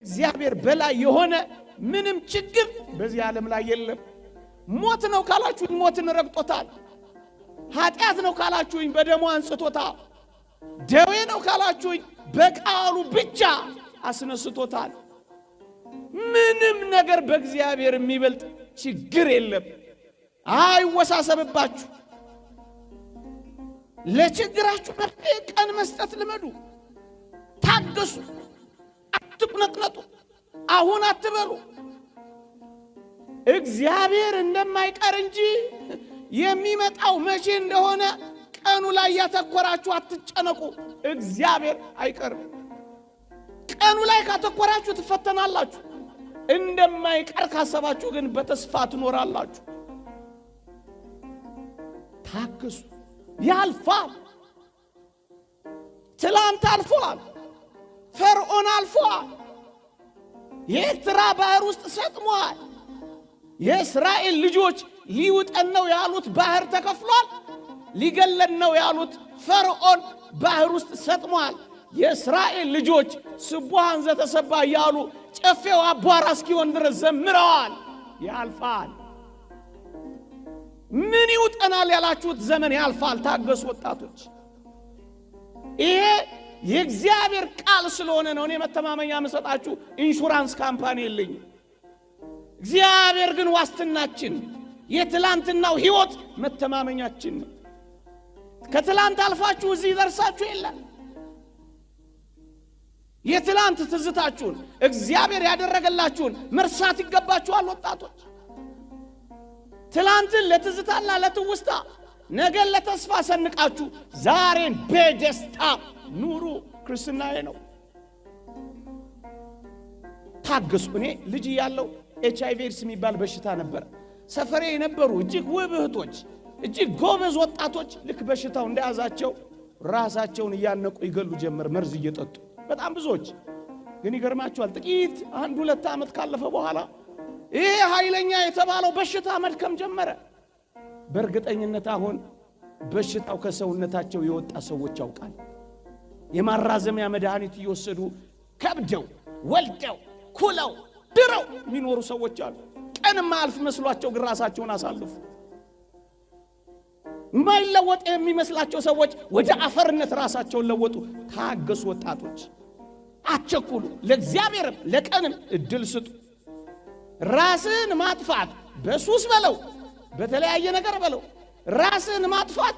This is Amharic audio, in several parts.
እግዚአብሔር በላይ የሆነ ምንም ችግር በዚህ ዓለም ላይ የለም። ሞት ነው ካላችሁኝ ሞትን ረግጦታል። ኃጢአት ነው ካላችሁኝ በደሙ አንጽቶታል። ደዌ ነው ካላችሁኝ በቃሉ ብቻ አስነስቶታል። ምንም ነገር በእግዚአብሔር የሚበልጥ ችግር የለም። አይወሳሰብባችሁ። ለችግራችሁ መፍትሄ ቀን መስጠት ልመዱ። ታገሱ። አትቁነጥነጡ። አሁን አትበሉ። እግዚአብሔር እንደማይቀር እንጂ የሚመጣው መቼ እንደሆነ ቀኑ ላይ ያተኮራችሁ አትጨነቁ። እግዚአብሔር አይቀርም። ቀኑ ላይ ካተኮራችሁ ትፈተናላችሁ። እንደማይቀር ካሰባችሁ ግን በተስፋ ትኖራላችሁ። ታገሱ። ያልፋል። ትላንት አልፏል። ፈርዖን አልፏል። የኤርትራ ባህር ውስጥ ሰጥሟል። የእስራኤል ልጆች ሊውጠን ነው ያሉት ባህር ተከፍሏል። ሊገለን ነው ያሉት ፈርዖን ባህር ውስጥ ሰጥሟል። የእስራኤል ልጆች ስቡሃን ዘተሰባ ያሉ ጨፌው አቧራ እስኪሆን ድረስ ዘምረዋል። ያልፋል። ምን ይውጠናል ያላችሁት ዘመን ያልፋል። ታገሱ ወጣቶች። ይሄ የእግዚአብሔር ቃል ስለሆነ ነው። እኔ መተማመኛ መሰጣችሁ ኢንሹራንስ ካምፓኒ የለኝ። እግዚአብሔር ግን ዋስትናችን፣ የትላንትናው ሕይወት መተማመኛችን ነው። ከትላንት አልፋችሁ እዚህ ደርሳችሁ የለም። የትላንት ትዝታችሁን እግዚአብሔር ያደረገላችሁን መርሳት ይገባችኋል ወጣቶች። ትላንትን ለትዝታና ለትውስታ ነገን ለተስፋ ሰንቃችሁ ዛሬን በደስታ ኑሩ። ክርስትናዬ ነው። ታገሱ። እኔ ልጅ ያለው ኤችአይቪ ኤድስ የሚባል በሽታ ነበር። ሰፈሬ የነበሩ እጅግ ውብ እህቶች፣ እጅግ ጎበዝ ወጣቶች ልክ በሽታው እንደያዛቸው ራሳቸውን እያነቁ ይገሉ ጀመር፣ መርዝ እየጠጡ በጣም ብዙዎች። ግን ይገርማቸዋል። ጥቂት 1-2 ዓመት ካለፈ በኋላ ይሄ ኃይለኛ የተባለው በሽታ መድከም ጀመረ። በእርግጠኝነት አሁን በሽታው ከሰውነታቸው የወጣ ሰዎች ያውቃል። የማራዘሚያ መድኃኒት እየወሰዱ ከብደው ወልደው ኩለው ድረው የሚኖሩ ሰዎች አሉ። ቀን ማልፍ መስሏቸው ግን ራሳቸውን አሳልፉ። ማይለወጥ የሚመስላቸው ሰዎች ወደ አፈርነት ራሳቸውን ለወጡ። ታገሱ ወጣቶች፣ አትቸኩሉ። ለእግዚአብሔርም ለቀንም እድል ስጡ። ራስን ማጥፋት በሱስ በለው በተለያየ ነገር በለው ራስን ማጥፋት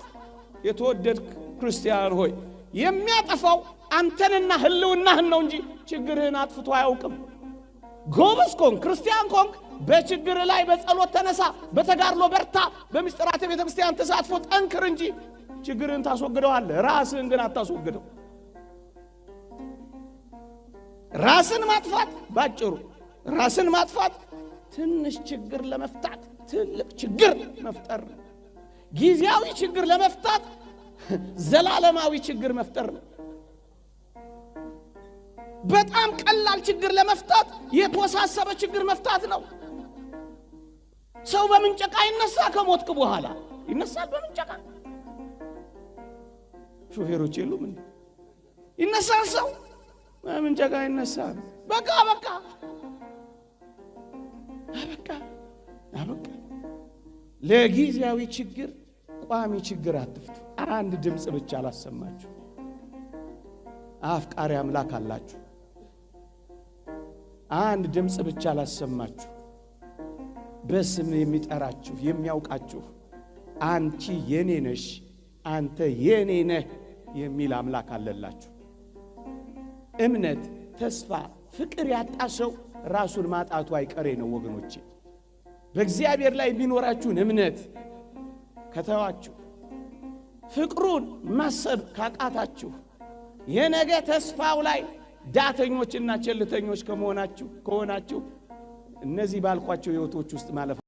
የተወደድክ ክርስቲያን ሆይ የሚያጠፋው አንተንና ህልውናህን ነው እንጂ ችግርህን አጥፍቶ አያውቅም። ጎበዝ ኮንክ ክርስቲያን ኮንክ በችግር ላይ በጸሎት ተነሳ፣ በተጋድሎ በርታ፣ በምስጢራተ ቤተ ክርስቲያን ተሳትፎ ጠንክር እንጂ ችግርህን ታስወግደዋለህ። ራስህን ግን አታስወግደው። ራስን ማጥፋት ባጭሩ ራስን ማጥፋት ትንሽ ችግር ለመፍታት ትልቅ ችግር መፍጠር ነው። ጊዜያዊ ችግር ለመፍታት ዘላለማዊ ችግር መፍጠር ነው። በጣም ቀላል ችግር ለመፍታት የተወሳሰበ ችግር መፍታት ነው። ሰው በምንጨቃ ይነሳ፣ ከሞትክ በኋላ ይነሳል በምንጨቃ። ሾፌሮች የሉም እንዴ? ይነሳል ሰው በምንጨቃ ይነሳል። በቃ በቃ ለጊዜያዊ ችግር ቋሚ ችግር አትፍቱ። አንድ ድምጽ ብቻ አላሰማችሁ። አፍቃሪ አምላክ አላችሁ። አንድ ድምጽ ብቻ አላሰማችሁ። በስም የሚጠራችሁ የሚያውቃችሁ አንቺ የኔ ነሽ፣ አንተ የኔ ነህ የሚል አምላክ አለላችሁ። እምነት፣ ተስፋ፣ ፍቅር ያጣ ሰው ራሱን ማጣቱ አይቀሬ ነው ወገኖቼ። በእግዚአብሔር ላይ የሚኖራችሁን እምነት ከተዋችሁ፣ ፍቅሩን ማሰብ ካቃታችሁ፣ የነገ ተስፋው ላይ ዳተኞችና ቸልተኞች ከሆናችሁ እነዚህ ባልኳቸው ሕይወቶች ውስጥ ማለፍ